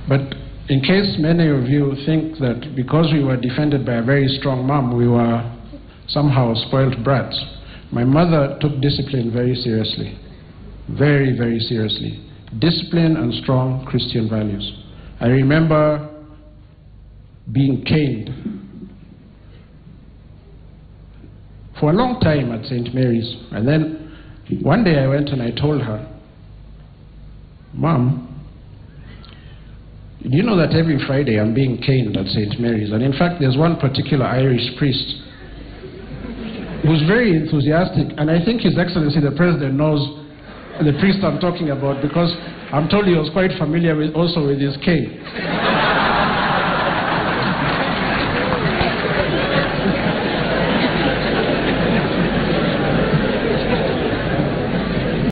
But in case many of you think that because we were defended by a very strong mom, we were somehow spoiled brats, my mother took discipline very seriously. Very, very seriously. Discipline and strong Christian values. I remember being caned for a long time at St. Mary's. And then one day I went and I told her, Mom, do you know that every Friday I'm being caned at St. Mary's? And in fact, there's one particular Irish priest who's very enthusiastic, and I think His Excellency the President knows the priest I'm talking about, because I'm told he was quite familiar with, also with his cane.